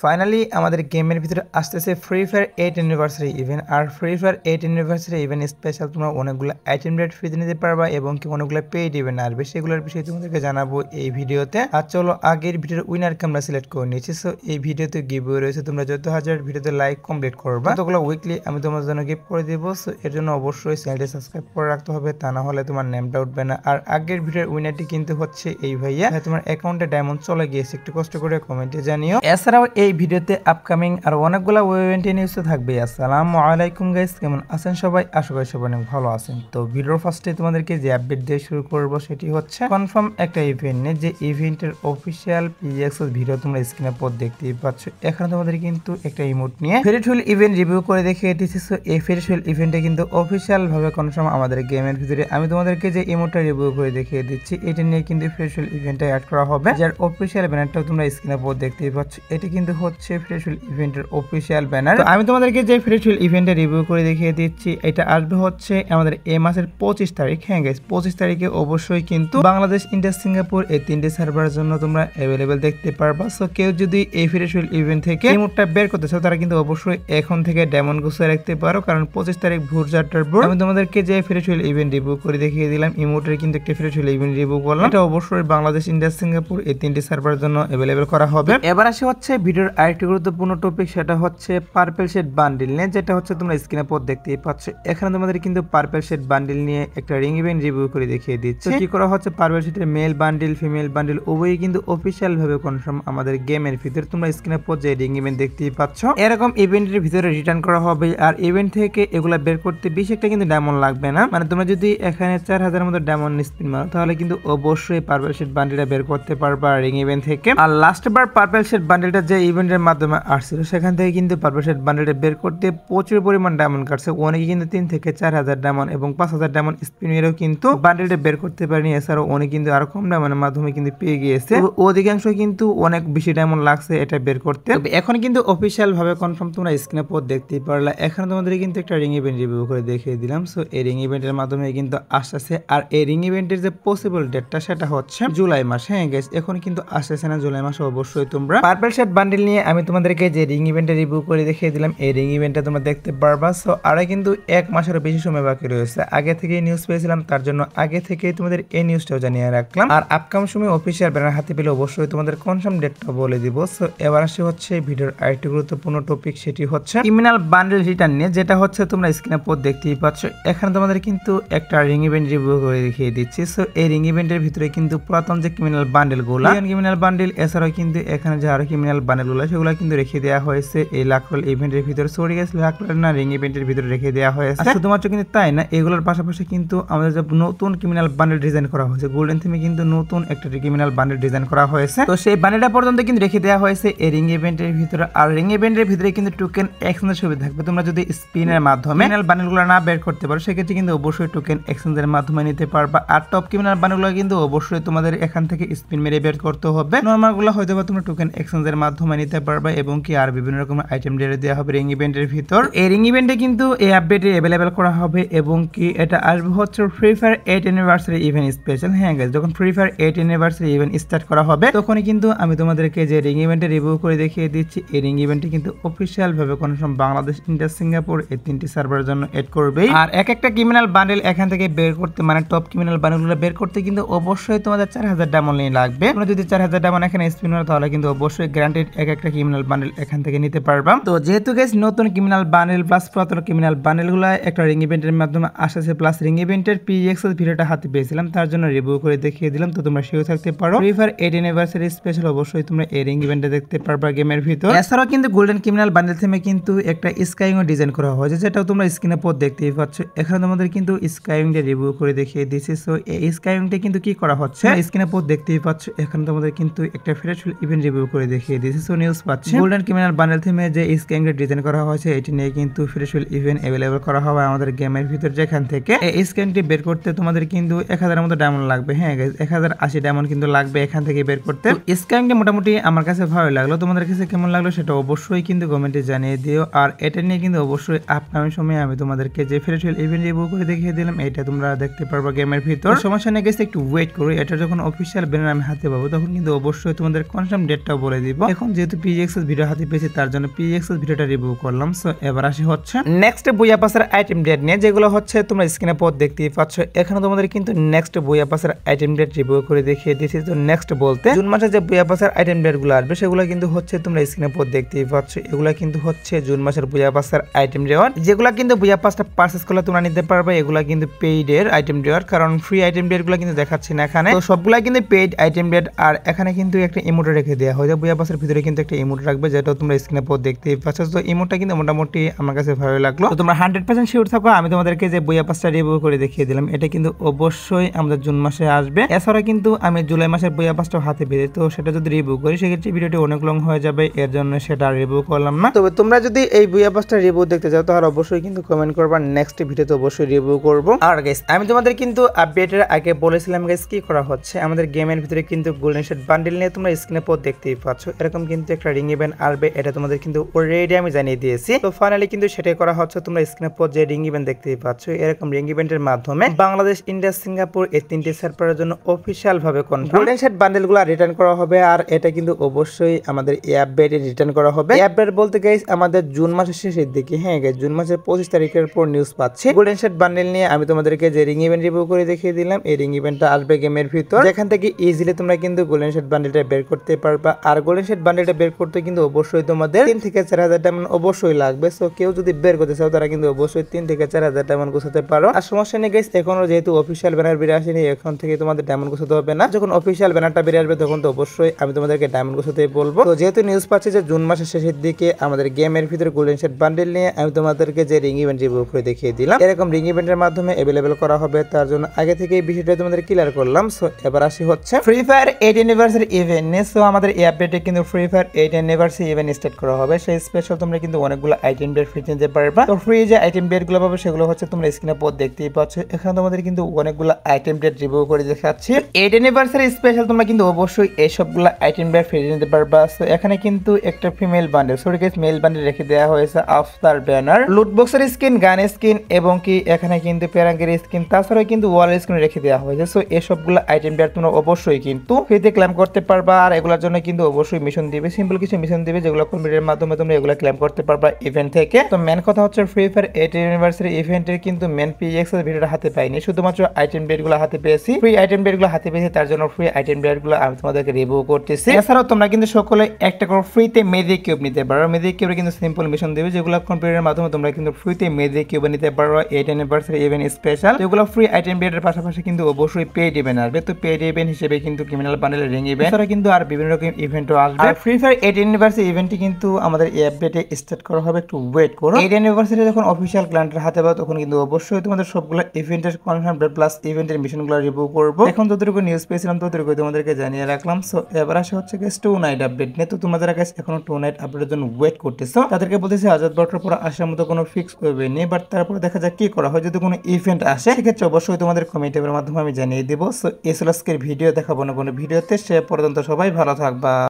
Finally আমাদের গেমের ভিতরে আসতেছে ফ্রি ফায়ার 8 অ্যানিভার্সারি ইভেন্ট। আর free fire 8 anniversary event special তোমরা অনেকগুলো আইটেম রেট ফ্রিতে নিতে পারবা এবং কি অনেকগুলো পেইড ইভেন্ট আসবে, সেগুলোর বিষয়ে তোমাদেরকে জানাবো এই ভিডিওতে। আর চলো আগের ভিডিওর উইনারকে আমরা সিলেক্ট করে নিয়েছি। সো এই ভিডিওতে গিভওয়ে রয়েছে, তোমরা যত হাজার ভিডিওতে লাইক কমপ্লিট করবা ততগুলো উইকলি আমি তোমাদের জন্য গিফট করে দেবো। সো এর জন্য অবশ্যই চ্যানেলটি সাবস্ক্রাইব করে রাখতে হবে, তা না হলে তোমার নেমটা উঠবে না। আর আগের ভিডিওর উইনারটি কিন্তু হচ্ছে এই ভাইয়া, তোমার অ্যাকাউন্টে ডায়মন্ড চলে গিয়েছে, একটু কষ্ট করে কমেন্টে জানিও। এছাড়াও এই ভিডিওতে আপকামিং আর অনেকগুলো ইভেন্ট নিউজ থাকবে। আসসালামু আলাইকুম গাইস, কেমন আছেন সবাই? আশা করি সবাই অনেক ভালো আছেন। তো ভিডিওর ফার্স্টে তোমাদেরকে যে আপডেট দিয়ে শুরু করব সেটি হচ্ছে কনফার্ম একটা ইভেন্ট নিয়ে, যে ইভেন্টের অফিসিয়াল পিএক্সএস ভিডিও তোমরা স্ক্রিনে পর দেখতেই পাচ্ছ। এখানে তোমাদের কিন্তু একটা ইমোট নিয়ে ফেরিটুইল ইভেন্ট রিভিউ করে দেখিয়ে দিচ্ছি। সো এই ফেরিটুইল ইভেন্টে কিন্তু অফিসিয়াল ভাবে কনফার্ম আমাদের গেমের ভিতরে আমি তোমাদেরকে যে ইমোটটা রিভিউ করে দেখিয়ে দিচ্ছি, এটা নিয়ে কিন্তু ফেরিটুইল ইভেন্টে অ্যাড করা হবে, যার অফিসিয়াল ব্যানারটাও তোমরা স্ক্রিনে পর দেখতেই পাচ্ছ। এটি কিন্তু হচ্ছে ফেরিটুইল ইভেন্টের অফিসিয়াল ব্যানার। আমি তোমাদেরকে যে ফেরিটুইল ইভেন্টে রিভিউ করে দেখিয়ে দিচ্ছি, এটা আসবে হচ্ছে আমাদের এই মাসের 25 তারিখ। হ্যাঁ গাইস, 25 তারিখে অবশ্যই কিন্তু বাংলাদেশ, ইন্ডিয়া, সিঙ্গাপুর এই তিনটি সার্ভারের জন্য তোমরা অ্যাভেলেবেল দেখতে পারবা। সো কেউ যদি এই ফেরিটুইল ইভেন্ট থেকে ইমোটটা বের করতে চাও, তারা কিন্তু অবশ্যই এখন থেকে ডায়মন্ড গুছিয়ে রাখতে পারো, কারণ 25 তারিখ ভোর 4টার পর আমি তোমাদেরকে যে ফেরিটুইল ইভেন্ট রিভিউ করে দেখিয়ে দিলাম, ইমোটের কিন্তু একটা ফেরিটুইল ইভেন্ট রিভিউ করলাম। এটা অবশ্যই বাংলাদেশ, ইন্ডিয়া, সিঙ্গাপুর এই তিনটি সার্ভারের জন্য অ্যাভেলেবেল করা হবে। এবার আসে হচ্ছে ভিডিওর আরেকটি গুরুত্বপূর্ণ টপিক, সেটা হচ্ছে পার্পল শেড বান্ডিল নিয়ে, যেটা হচ্ছে তোমরা স্ক্রিনে পর দেখতেই পাচ্ছ। এখানে তোমাদের কিন্তু পার্পল শেড বান্ডিল নিয়ে একটা রিং ইভেন্ট রিভিউ করে দেখিয়ে দিচ্ছে। কি করা হচ্ছে, পার্পল শেডের মেল বান্ডিল, ফিমেল বান্ডিল উভয়ই কিন্তু অফিসিয়াল ভাবে কনফার্ম আমাদের গেমের ভিতরে। তোমরা স্ক্রিনে পর যে রিং ইভেন্ট দেখতেই পাচ্ছ, এরকম ইভেন্টের ভিতরে রিটার্ন করা হবে। আর ইভেন্ট থেকে এগুলা বের করতে বেশি একটা কিন্তু ডায়মন্ড লাগবে না, মানে তোমরা যদি এখানে 4000 মতো ডায়মন্ড স্পিন মারো, তাহলে কিন্তু অবশ্যই পার্পল শেড বান্ডিলটা বের করতে পারবা রিং ইভেন্ট থেকে। আর লাস্ট বার পার্পল শেড বান্ডিলটা যে ইভেন্টের মাধ্যমে আসছিল, সেখান থেকে কিন্তু পার্পল শেড বান্ডিলটা বের করতে প্রচুর পরিমাণ ডায়মন্ড কাটছে। অনেকে কিন্তু 3 থেকে 4000 ডায়মন্ড এবং 5000 ডায়মন্ড স্পিন মেরেও কিন্তু বান্ডিলটা বের করতে পারেনি। এছাড়াও অনেক কিন্তু আরো কম ডায়মন্ডের মাধ্যমে কিন্তু পেয়ে গিয়েছে। অধিকাংশ কিন্তু অনেক বেশি ডায়মন্ড লাগছে এটা বের করতে। এখন কিন্তু অফিসিয়াল ভাবে কনফার্ম তোমরা স্ক্রিনে পর দেখতেই পারলা। এখানে তোমাদের কিন্তু একটা রিং ইভেন্ট রিভিউ করে দেখিয়ে দিলাম। সো এই রিং ইভেন্টের মাধ্যমে কিন্তু আসতেছে। আর এই রিং ইভেন্টের যে পসিবল ডেটটা, সেটা হচ্ছে জুলাই মাস। হ্যাঁ গাইস, এখন কিন্তু আসতেছে না, জুলাই মাসে অবশ্যই তোমরা পার্পল শেড বান্ডিল নিয়ে আমি তোমাদেরকে যে রিং ইভেন্টে রিভিউ করে দেখিয়ে দিলাম, এই রিং ইভেন্টটা তোমরা দেখতে পারবা। সো আরে কিন্তু 1 মাসেরও বেশি সময় বাকি রয়েছে। আগে থেকেই নিউজ পেয়েছিলাম, তার জন্য আগে থেকেই তোমাদের এই নিউজটাও জানিয়ে রাখলাম। আর আপকামিং সময় অফিসিয়াল ব্যানার হাতে পেলে অবশ্যই তোমাদের কনফার্ম ডেটটা বলে দিব। সো এবার আসে হচ্ছে ভিডিওর আরেকটি গুরুত্বপূর্ণ টপিক, সেটি হচ্ছে ক্রিমিনাল বান্ডেল রিটার্ন নিয়ে, যেটা হচ্ছে তোমরা স্ক্রিনে পর দেখতেই পাচ্ছ। এখানে তোমাদের কিন্তু একটা রিং ইভেন্ট রিভিউ করে দেখিয়ে দিচ্ছি। সো এই রিং ইভেন্টের ভিতরে কিন্তু পুরাতন যে ক্রিমিনাল বান্ডেল গুলা, ক্রিমিনাল বান্ডেল, এছাড়াও কিন্তু এখানে যে আরো ক্রিমিনাল বান্ডেল গুলো, সেগুলো কিন্তু রেখে দেওয়া হয়েছে এই লাকরোল ইভেন্টের ভিতরে। সরি গাইস, লাকরোল না, রিং ইভেন্টের ভিতরে রেখে দেওয়া হয়েছে। শুধুমাত্র কিন্তু তাই না, এগুলোর পাশাপাশি কিন্তু আমাদের যে নতুন ক্রিমিনাল বান্ডেল ডিজাইন করা হয়েছে, গোল্ডেন থিমে কিন্তু নতুন একটা ক্রিমিনাল বান্ডেল ডিজাইন করা হয়েছে। তো সেই বান্ডেলটা পর্যন্ত কিন্তু রেখে দেওয়া হয়েছে এই রিং ইভেন্টের ভিতরে। আর রিং ইভেন্টের ভিতরে কিন্তু টোকেন এক্সচেঞ্জের সুবিধা থাকবে। তোমরা যদি স্পিনের মাধ্যমে ক্রিমিনাল বান্ডেলগুলো না বের করতে পারো, সেক্ষেত্রে কিন্তু অবশ্যই টোকেন এক্সচেঞ্জের মাধ্যমে নিতে পারবা। আর টপ ক্রিমিনাল বান্ডেলগুলো কিন্তু অবশ্যই তোমাদের এখান থেকে স্পিন মেরে বের করতে হবে। নরমালগুলো হয়তো বা তোমরা টোকেন এক্সচেঞ্জের মাধ্যমে নিতে পারবা, এবং কি আর বিভিন্ন রকমের আইটেম দিয়ে দেওয়া হবে রিং ইভেন্টের ভিতর। এই রিং ইভেন্টে কিন্তু এই আপডেটে অ্যাভেলেবেল করা হবে, এবং কি এটা আসবে হচ্ছে free fire 8 anniversary event special. হ্যাঁ গাইস, যখন free fire 8 anniversary event start করা হবে, তখনই কিন্তু আমি তোমাদেরকে যে রিং ইভেন্টে রিভিউ করে দেখিয়ে দিচ্ছি, এই রিং ইভেন্টে কিন্তু অফিসিয়াল ভাবে কনফার্ম বাংলাদেশ, ইন্ডিয়া, সিঙ্গাপুর এই তিনটি সার্ভারের জন্য এড করবে। আর একটা ক্রিমিনাল বান্ডেল এখান থেকে বের করতে, মানে টপ ক্রিমিনাল বান্ডেলগুলো বের করতে কিন্তু অবশ্যই তোমাদের 4000 ডায়মন্ড লাগবে। তোমরা যদি 4000 ডায়মন্ড এখানে স্পিন করো, তাহলে কিন্তু অবশ্যই গ্যারান্টেড একটা ক্রিমিনাল বান্ডেল এখান থেকে নিতে পারবা। তো যেহেতু গাইস নতুন ক্রিমিনাল বান্ডেল প্লাস পুরাতন ক্রিমিনাল বান্ডেলগুলো একটা রিং ইভেন্টের মাধ্যমে আসছে, প্লাস রিং ইভেন্টের পিএক্সএস ভিডিওটা হাতে পেয়েছিলাম, তার জন্য রিভিউ করে দেখিয়ে দিলাম। তো তোমরা সেও থাকতে পারো। ফ্রি ফায়ার 8 অ্যানিভার্সারি স্পেশাল অবশ্যই তোমরা এই রিং ইভেন্টে দেখতে পারবা গেমের ভিতর। এছাড়াও কিন্তু গোল্ডেন ক্রিমিনাল বান্ডেল থিমে কিন্তু একটা স্কাইং ডিজাইন করা হয়েছে, যেটাও তোমরা স্ক্রিনে পর দেখতেই পাচ্ছ। এখানে তোমাদের কিন্তু স্কাইংটা রিভিউ করে দেখিয়ে দিয়েছি। সো এই স্কাইংটা কিন্তু কি করা হচ্ছে, স্ক্রিনে পর দেখতেই পাচ্ছ। এখানে তোমাদের কিন্তু একটা ফেরিটুইল ইভেন্ট রিভিউ করে দেখিয়ে দিয়েছি। সো নিউজ পাচ্ছি গোল্ডেন ক্রিমিনাল বান্ডেল থিমে যে স্কাইংটা ডিজাইন করা হয়েছে, এটি নিয়ে কিন্তু ফেরিটুইল ইভেন্ট অ্যাভেলেবল করা হবে আমাদের গেমের ভিতর, যেখান থেকে এই স্কাইংটি বের করতে তোমাদের কিন্তু 1000 মতো ডায়মন্ড লাগবে। হ্যাঁ গাইস, 1080 ডায়মন্ড কিন্তু লাগবে এখান থেকে বের করতে। স্কাইংটা মোটামুটি আমার কাছে ভালো লাগলো, তোমাদের কাছে কেমন লাগলো সেটা অবশ্যই কিন্তু কমেন্টে জানিয়ে দিও। আর এটা নিয়ে কিন্তু অবশ্যই আপকামিং সময়ে আমি তোমাদেরকে যে ফেরিটুইল ইভেন্ট রিভিউ করে দেখিয়ে দিলাম, এটা তোমরা দেখতে পারবা গেমের ভিতর। সমস্যা নেই গাইস, একটু ওয়েট করো। এটা যখন অফিসিয়াল ব্যানার আমি হাতে পাবো, তখন কিন্তু অবশ্যই তোমাদের কনফার্ম ডেটটাও বলে দিব। এখন যে যেহেতু পিএক্সএস ভিডিও হাতে পেয়েছি তার জন্য পিএক্সএস ভিডিওটা রিভিউ করলাম। সো এবার আসি হচ্ছে নেক্সট বুইয়া পাসের আইটেম ডেট নিয়ে, যেগুলো হচ্ছে তোমরা স্ক্রিনে পর দেখতেই পাচ্ছ। এখানে তোমাদের কিন্তু নেক্সট বুইয়া পাসের আইটেম ডেট রিভিউ করে দেখিয়ে দিয়েছি। তো নেক্সট বলতে জুন মাসে যে বুইয়া পাসের আইটেম ডেট গুলো আসবে সেগুলো কিন্তু হচ্ছে তোমরা স্ক্রিনে পর দেখতেই পাচ্ছ। এগুলা কিন্তু হচ্ছে জুন মাসের বুইয়া পাসের আইটেম রেওয়ার্ড, যেগুলো কিন্তু বুইয়া পাসটা পারচেজ করলে তোমরা নিতে পারবে। এগুলা কিন্তু পেইড এর আইটেম রেওয়ার্ড, কারণ ফ্রি আইটেম ডেট গুলো কিন্তু দেখাচ্ছি না এখানে। তো সবগুলা কিন্তু পেইড আইটেম ডেট। আর এখানে কিন্তু একটা ইমোট রেখে দেওয়া হয়, বুইয়া পাসের ভিতরে কিন্তু একটা ইমোট রাখবে, যেটা তোমরা স্ক্রিনে পর দেখতেই পাচ্ছ। তো ইমোটটা কিন্তু মোটামুটি আমার কাছে ভালো লাগলো। তো তোমরা 100% শিওর থাকো, আমি তোমাদেরকে যে বুইয়া পাসটা রিভিউ করে দেখিয়ে দিলাম এটা কিন্তু অবশ্যই আমাদের জুন মাসে আসবে। এছাড়া কিন্তু আমি জুলাই মাসের বুইয়া পাসটা হাতে পেয়েছি, তো সেটা যদি রিভিউ করি সেক্ষেত্রে ভিডিওটি অনেক লং হয়ে যাবে, এর জন্য সেটা রিভিউ করলাম না। তবে তোমরা যদি এই বুইয়া পাসটা রিভিউ দেখতে চাও তাহলে অবশ্যই কিন্তু কমেন্ট করবা, নেক্সট ভিডিওতে অবশ্যই রিভিউ করব। আর গাইস আমি তোমাদের কিন্তু আপডেটের আগে বলেছিলাম গাইস কি করা হচ্ছে, আমাদের গেমের ভিতরে কিন্তু গোল্ডেন শেড বান্ডেল নিয়ে তোমরা স্ক্রিনে পর দেখতেই পাচ্ছ। এরকম কিন্তু একটা রিং ইভেন্ট আসবে, এটা তোমাদের কিন্তু অলরেডি আমি জানিয়ে দিয়েছি। তো ফাইনালি কিন্তু সেটাই করা হচ্ছে। তোমরা স্ক্রিনে পর যে রিং ইভেন্ট দেখতেই পাচ্ছ, এরকম রিং ইভেন্টের মাধ্যমে বাংলাদেশ, ইন্ডিয়া, সিঙ্গাপুর এই তিনটি সার্ভারের জন্য অফিশিয়াল ভাবে গোল্ডেন শেড বান্ডেলগুলো রিটার্ন করা হবে। আর এটা কিন্তু অবশ্যই আমাদের আপডেটে রিটার্ন করা হবে। আপডেট বলতে গাইস আমাদের জুন মাসের শেষের দিকে, হ্যাঁ গাইস জুন মাসের 25 তারিখের পর নিউজ পাচ্ছি গোল্ডেন শেড বান্ডেল নিয়ে। আমি তোমাদেরকে যে রিং ইভেন্ট রিভিউ করে দেখিয়ে দিলাম, এই রিং ইভেন্টটা আসবে গেমের ভিতর, যেখান থেকে ইজিলি তোমরা কিন্তু গোল্ডেন শেড বান্ডেলটা বের করতে পারবা। আর গোল্ডেন শেড বান্ডেলটা বের করতে কিন্তু অবশ্যই তোমাদের 3 থেকে 4000 ডায়মন্ড অবশ্যই লাগবে। সো কেউ যদি বের করতে চাও তারা কিন্তু অবশ্যই 3 থেকে 4000 ডায়মন্ড গোছাতে পারো। আর সমস্যা নেই গাইস, এখনো যেহেতু অফিশিয়াল ব্যানার বেরিয়ে আসেনি, এখন থেকে তোমাদের ডায়মন্ড গোছাতে হবে না। যখন অফিশিয়াল ব্যানারটা বেরিয়ে আসবে তখন তো অবশ্যই আমি তোমাদেরকে ডায়মন্ড গোছাতে বলবো। তো যেহেতু নিউজ পাচ্ছি যে জুন মাসের শেষের দিকে আমাদের গেমের ভিতরে গোল্ডেন শেড বান্ডেল নিয়ে আমি তোমাদেরকে যে রিং ইভেন্ট রিভিউ করে দেখিয়ে দিলাম, এরকম রিং ইভেন্টের মাধ্যমে অ্যাভেলেবল করা হবে। তার জন্য আগে থেকে এই বিষয়টা তোমাদের ক্লিয়ার করলাম। সো এবার আসি হচ্ছে ফ্রি ফায়ার 8 অ্যানিভার্সারি ইভেন্ট নিয়ে। সো আমাদের এই আপডেটে কিন্তু free fire 8 anniversary event start করা হবে। সেই স্পেশাল তোমরা কিন্তু অনেকগুলো আইটেম ডেট ফ্রি নিতে পারবা। তো ফ্রি যে আইটেম ডেট গুলো পাবে সেগুলো হচ্ছে তোমরা স্ক্রিনে পর দেখতেই পাচ্ছ। এখানে তোমাদের কিন্তু অনেকগুলো আইটেম ডেট রিভিউ করে দেখাচ্ছি। 8 অ্যানিভার্সারি স্পেশাল তোমরা কিন্তু অবশ্যই এই সবগুলো আইটেম ডেট ফ্রি নিতে পারবা। সো এখানে কিন্তু একটা female bundle, sorry guys male bundle রেখে দেওয়া হয়েছে, আফতার ব্যানার, লুট বক্সের স্কিন, গান স্কিন এবং কি এখানে কিন্তু প্যারাঙ্গের স্কিন, তাছাড়াও কিন্তু ওয়াল স্কিন রেখে দেওয়া হয়েছে। সো এই সবগুলো আইটেম ডেট তোমরা অবশ্যই কিন্তু ফ্রিতে ক্লেম করতে পারবা। আর এগুলোর জন্য কিন্তু অবশ্যই মিশন দিবে, সিম্পল কিছু মিশন দিবে যেগুলো কম্পিউটারের মাধ্যমে তোমরা এগুলো ক্লেম করতে পারবা ইভেন্ট থেকে। তো মেন কথা হচ্ছে ফ্রি ফায়ার 8 অ্যানিভার্সারি ইভেন্টের কিন্তু মেন পিএক্সএস ভিডিওটা হাতে পাইনি, শুধুমাত্র আইটেম ডেট গুলো হাতে পেয়েছি, ফ্রি আইটেম ডেট গুলো হাতে পেয়েছি। তার জন্য ফ্রি আইটেম ডেট গুলো আমি তোমাদেরকে রিভিউ করতেছি। এছাড়াও তোমরা কিন্তু সকলে একটা করে ফ্রিতে মেজিক কিউব নিতে পারো। মেজিক কিউবে কিন্তু সিম্পল মিশন দেবে যেগুলো কম্পিউটারের মাধ্যমে তোমরা কিন্তু ফ্রিতে মেজিক কিউব নিতে পারো 8 অ্যানিভার্সারি ইভেন্ট স্পেশাল। যেগুলো ফ্রি আইটেম ডেটের পাশাপাশি কিন্তু অবশ্যই পেইড ইভেন্ট আসবে। তো পেইড ইভেন্ট হিসেবে কিন্তু ক্রিমিনাল বান্ডেল, রিং ইভেন্ট, এছাড়া কিন্তু আর বিভিন্ন রকম ইভেন্টও আসবে। আর ফ্রি ফায়ার 8 অ্যানিভার্সারি ইভেন্টটি কিন্তু আমাদের এই আপডেটে স্টার্ট করা হবে, একটু ওয়েট করো। 8 অ্যানিভার্সারি যখন অফিশিয়াল ক্লায়েন্টের হাতে পাবে তখন কিন্তু অবশ্যই তোমাদের সবগুলো ইভেন্টের কনফার্ম প্লাস ইভেন্টের মিশনগুলো রিভিউ করব। এখন যতটুকু নিউজ পেয়েছিলাম ততটুকু তোমাদেরকে জানিয়ে রাখলাম। সো এবার আসে হচ্ছে গাইস 2 নাইট আপডেট নিয়ে। তো তোমাদের কাছে এখনো 2 নাইট আপডেটের জন্য ওয়েট করতেছো, তাদেরকে বলতেছি আজাদ বর্ডার পর আসার মতো কোনো ফিক্স ওয়েবে নেই, বাট তারপরে দেখা যাক কি করা হয়। যদি কোনো ইভেন্ট আসে সেক্ষেত্রে অবশ্যই তোমাদের কমেন্টের মাধ্যমে আমি জানিয়ে দেবো। সো এই ছিল আজকের ভিডিও, দেখাবো না কোনো ভিডিওতে। সে পর্যন্ত সবাই ভালো থাকবা।